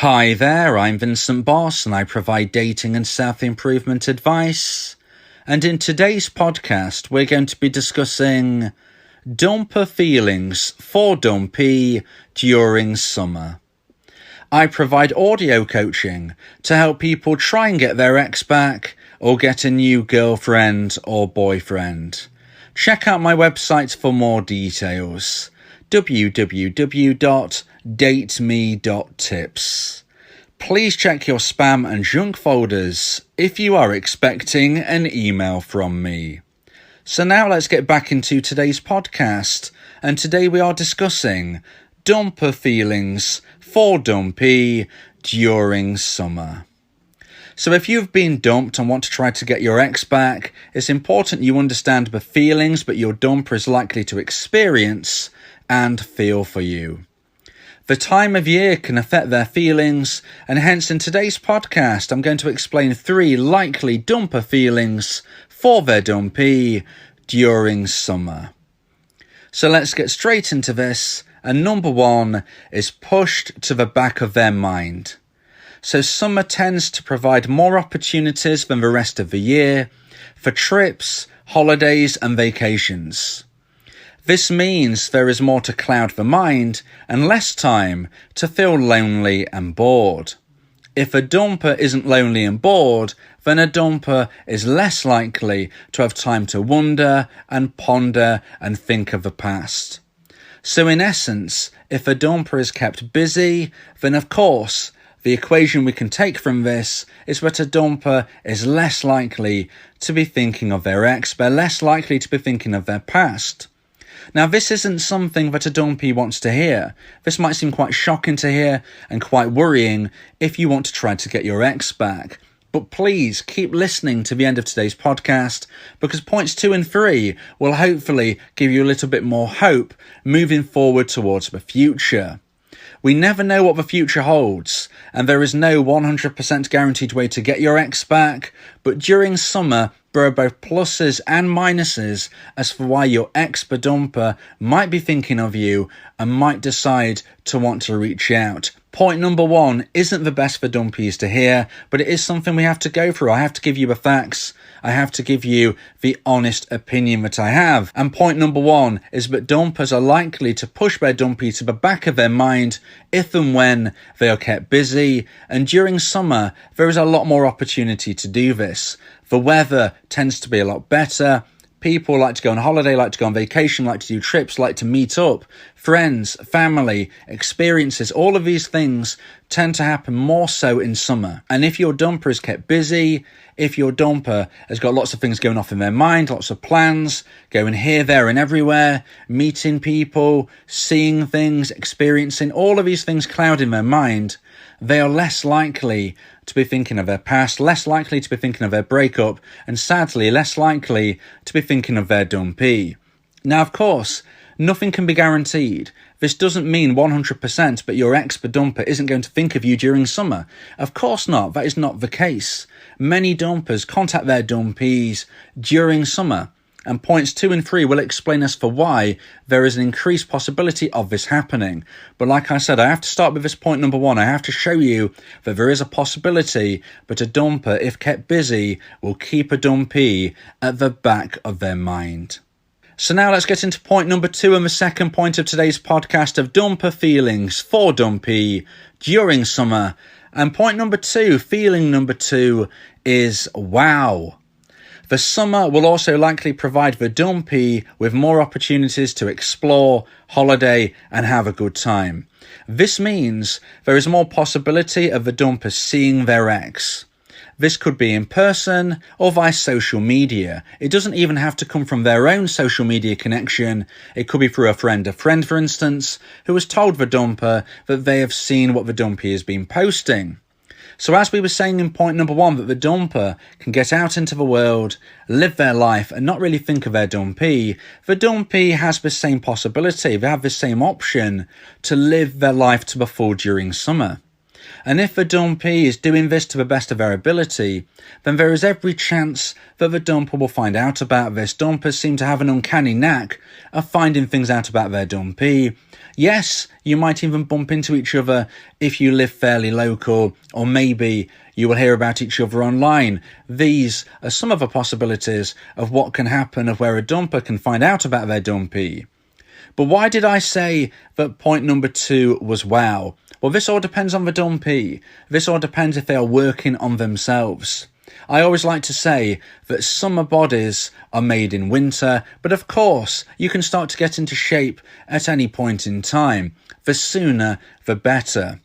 Hi there, I'm Vincent Boss and I provide dating and self-improvement advice. And in today's podcast, we're going to be discussing dumper feelings for Dumpee during summer. I provide audio coaching to help people try and get their ex back or get a new girlfriend or boyfriend. Check out my website for more details. www.dateme.tips. Please check your spam and junk folders if you are expecting an email from me. So now let's get back into today's podcast, and today we are discussing dumper feelings for Dumpee during summer. So if you've been dumped and want to try to get your ex back, it's important you understand the feelings that your dumper is likely to experience and feel for you. The time of year can affect their feelings, and hence in today's podcast I'm going to explain 3 likely dumper feelings for their Dumpee during summer. So let's get straight into this, and number 1 is pushed to the back of their mind. So summer tends to provide more opportunities than the rest of the year for trips, holidays and vacations. This means there is more to cloud the mind and less time to feel lonely and bored. If a dumper isn't lonely and bored, then a dumper is less likely to have time to wonder and ponder and think of the past. So in essence, if a dumper is kept busy, then of course, the equation we can take from this is that a dumper is less likely to be thinking of their ex, they're less likely to be thinking of their past. Now, this isn't something that a Dumpee wants to hear. This might seem quite shocking to hear and quite worrying if you want to try to get your ex back. But please keep listening to the end of today's podcast, because points 2 and 3 will hopefully give you a little bit more hope moving forward towards the future. We never know what the future holds, and there is no 100% guaranteed way to get your ex back, but during summer, there are both pluses and minuses as for why your ex-dumper might be thinking of you and might decide to want to reach out. Point number 1 isn't the best for Dumpees to hear, but it is something we have to go through. I have to give you the facts. I have to give you the honest opinion that I have. And point number 1 is that dumpers are likely to push their Dumpee to the back of their mind if and when they are kept busy. And during summer, there is a lot more opportunity to do this. The weather tends to be a lot better. People like to go on holiday, like to go on vacation, like to do trips, like to meet up. Friends, family, experiences, all of these things tend to happen more so in summer. And if your dumper is kept busy, if your dumper has got lots of things going off in their mind, lots of plans, going here, there and everywhere, meeting people, seeing things, experiencing, all of these things clouding their mind, they are less likely to be thinking of their past, less likely to be thinking of their breakup, and sadly less likely to be thinking of their Dumpee. Now, of course, nothing can be guaranteed. This doesn't mean 100% that your ex-dumper isn't going to think of you during summer. Of course not, that is not the case. Many dumpers contact their Dumpees during summer, and points 2 and 3 will explain as for why there is an increased possibility of this happening. But like I said, I have to start with this point number 1. I have to show you that there is a possibility that a dumper, if kept busy, will keep a Dumpee at the back of their mind. So now let's get into point number 2 and the second point of today's podcast of dumper feelings for Dumpee during summer. And point number 2, feeling number 2, is wow. The summer will also likely provide the Dumpee with more opportunities to explore, holiday and have a good time. This means there is more possibility of the dumper seeing their ex. This could be in person or via social media. It doesn't even have to come from their own social media connection. It could be through a friend, for instance, who has told the dumper that they have seen what the Dumpee has been posting. So as we were saying in point number 1, that the dumper can get out into the world, live their life and not really think of their Dumpee, the Dumpee has the same possibility. They have the same option to live their life to the full during summer. And if the dumpee is doing this to the best of their ability, then there is every chance that the dumper will find out about this. Dumpers seem to have an uncanny knack of finding things out about their dumpee. Yes, you might even bump into each other if you live fairly local, or maybe you will hear about each other online. These are some of the possibilities of what can happen of where a dumper can find out about their dumpee. But why did I say that point number 2 was wow? Well, this all depends on the dumpee. This all depends if they are working on themselves. I always like to say that summer bodies are made in winter, but of course, you can start to get into shape at any point in time. The sooner, the better.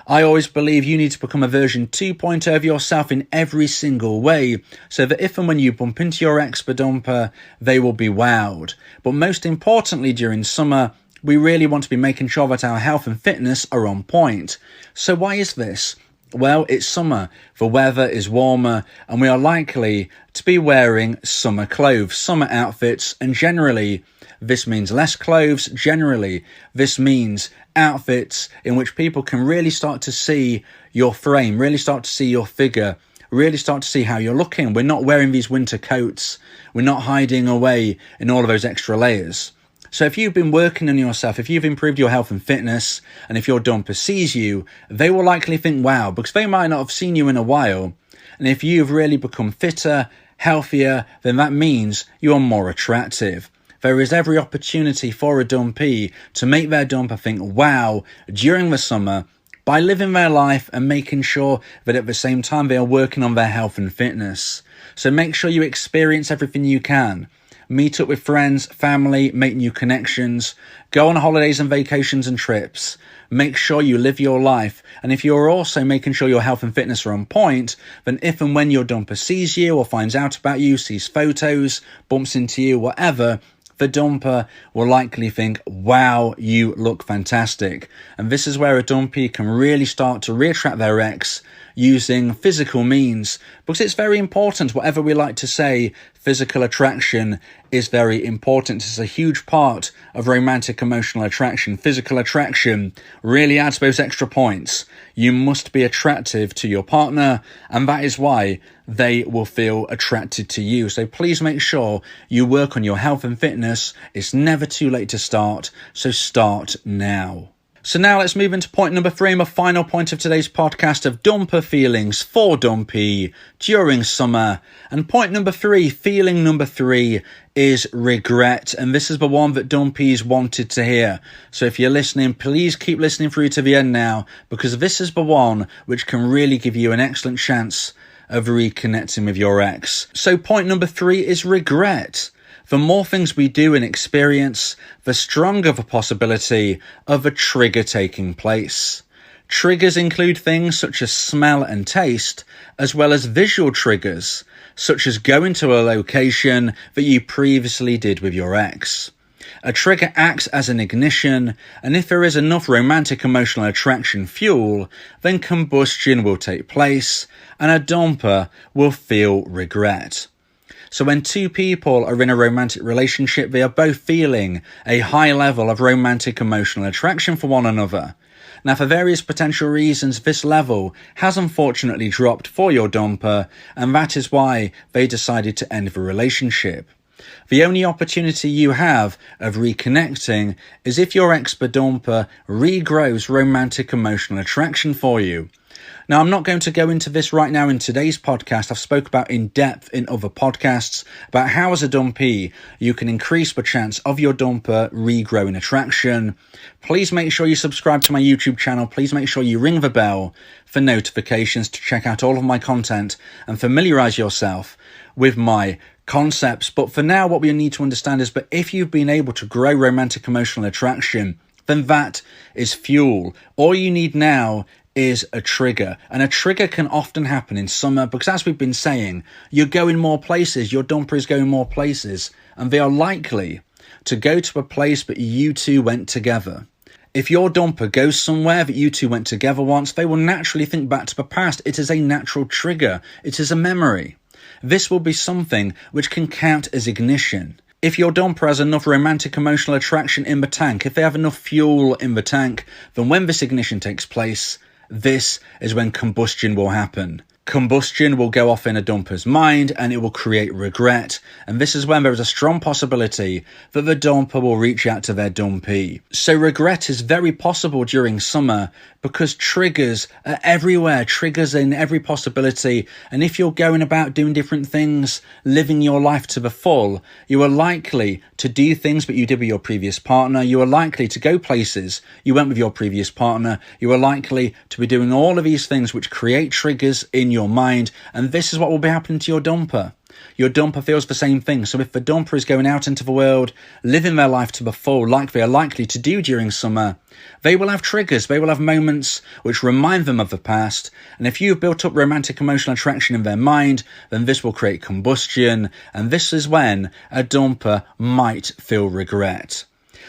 I always believe you need to become a version 2.0 of yourself in every single way, so that if and when you bump into your ex-dumper, they will be wowed. But most importantly, during summer, we really want to be making sure that our health and fitness are on point. So why is this? Well, it's summer, the weather is warmer, and we are likely to be wearing summer clothes, summer outfits, and generally, this means less clothes. Generally, this means outfits in which people can really start to see your frame, really start to see your figure, really start to see how you're looking. We're not wearing these winter coats. We're not hiding away in all of those extra layers. So if you've been working on yourself, if you've improved your health and fitness, and if your dumper sees you, they will likely think, wow, because they might not have seen you in a while. And if you've really become fitter, healthier, then that means you are more attractive. There is every opportunity for a dumpee to make their dumper think, wow, during the summer, by living their life and making sure that at the same time they are working on their health and fitness. So make sure you experience everything you can. Meet up with friends, family, make new connections, go on holidays and vacations and trips. Make sure you live your life. And if you're also making sure your health and fitness are on point, then if and when your dumper sees you or finds out about you, sees photos, bumps into you, whatever, the dumper will likely think, wow, you look fantastic. And this is where a dumpee can really start to reattract their ex using physical means, because it's very important. Whatever we like to say, physical attraction is very important. It's a huge part of romantic emotional attraction. Physical attraction really adds those extra points. You must be attractive to your partner, and that is why they will feel attracted to you. So please make sure you work on your health and fitness. It's never too late to start, so start now. So now let's move into point number 3, and the final point of today's podcast of dumper feelings for dumpee during summer. And point number 3, feeling number 3, is regret. And this is the one that dumpees wanted to hear. So if you're listening, please keep listening through to the end now, because this is the one which can really give you an excellent chance of reconnecting with your ex. So point number 3 is regret. The more things we do and experience, the stronger the possibility of a trigger taking place. Triggers include things such as smell and taste, as well as visual triggers, such as going to a location that you previously did with your ex. A trigger acts as an ignition, and if there is enough romantic emotional attraction fuel, then combustion will take place, and a dumper will feel regret. So when two people are in a romantic relationship, they are both feeling a high level of romantic emotional attraction for one another. Now, for various potential reasons, this level has unfortunately dropped for your dumper, and that is why they decided to end the relationship. The only opportunity you have of reconnecting is if your ex-dumper regrows romantic emotional attraction for you. Now, I'm not going to go into this right now in today's podcast. I've spoke about in depth in other podcasts about how as a dumpee you can increase the chance of your dumper regrowing attraction. Please make sure you subscribe to my YouTube channel. Please make sure you ring the bell for notifications to check out all of my content and familiarize yourself with my concepts. But for now, what we need to understand is that if you've been able to grow romantic emotional attraction, then that is fuel. All you need now is a trigger, and a trigger can often happen in summer because, as we've been saying, you're going more places, your dumper is going more places, and they are likely to go to a place that you two went together. If your dumper goes somewhere that you two went together once, they will naturally think back to the past. It is a natural trigger. It is a memory. This will be something which can count as ignition. If your dumper has enough romantic emotional attraction in the tank, if they have enough fuel in the tank, then when this ignition takes place, this is when combustion will happen. Combustion will go off in a dumper's mind and it will create regret, and this is when there is a strong possibility that the dumper will reach out to their dumpee. So regret is very possible during summer because triggers are everywhere, triggers in every possibility, and if you're going about doing different things, living your life to the full, you are likely to do things that you did with your previous partner, you are likely to go places you went with your previous partner, you are likely to be doing all of these things which create triggers in your mind, and this is what will be happening to your dumper. Your dumper feels the same thing. So if the dumper is going out into the world, living their life to the full like they are likely to do during summer, they will have triggers, they will have moments which remind them of the past, and if you've built up romantic emotional attraction in their mind, then this will create combustion, and this is when a dumper might feel regret.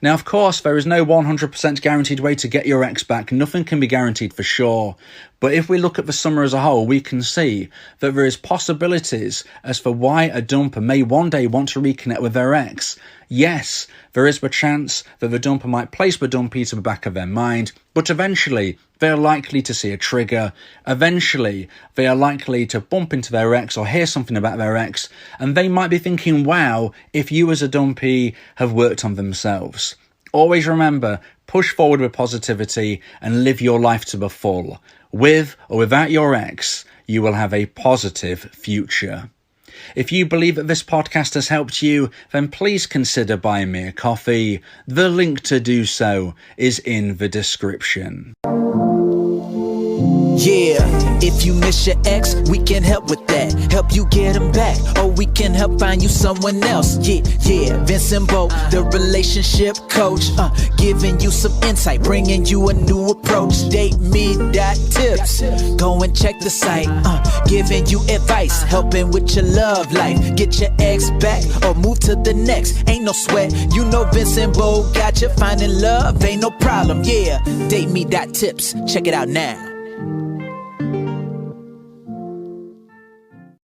Now, of course, there is no 100% guaranteed way to get your ex back. Nothing can be guaranteed for sure. But if we look at the summer as a whole, we can see that there is possibilities as for why a dumper may one day want to reconnect with their ex. Yes, there is the chance that the dumper might place the dumpee to the back of their mind, but eventually they are likely to see a trigger. Eventually, they are likely to bump into their ex or hear something about their ex, and they might be thinking, wow, if you as a dumpee have worked on themselves. Always remember, push forward with positivity and live your life to the full. With or without your ex, you will have a positive future. If you believe that this podcast has helped you, then please consider buying me a coffee. The link to do so is in the description. Yeah, if you miss your ex, we can help with that. Help you get him back, or we can help find you someone else. Yeah, Vincent, the relationship coach, giving you some insight, bringing you a new approach. DateMe.tips, go and check the site, giving you advice, helping with your love life. Get your ex back, or move to the next. Ain't no sweat, you know Vincent got you. Finding love ain't no problem. Yeah, DateMe.tips, check it out now.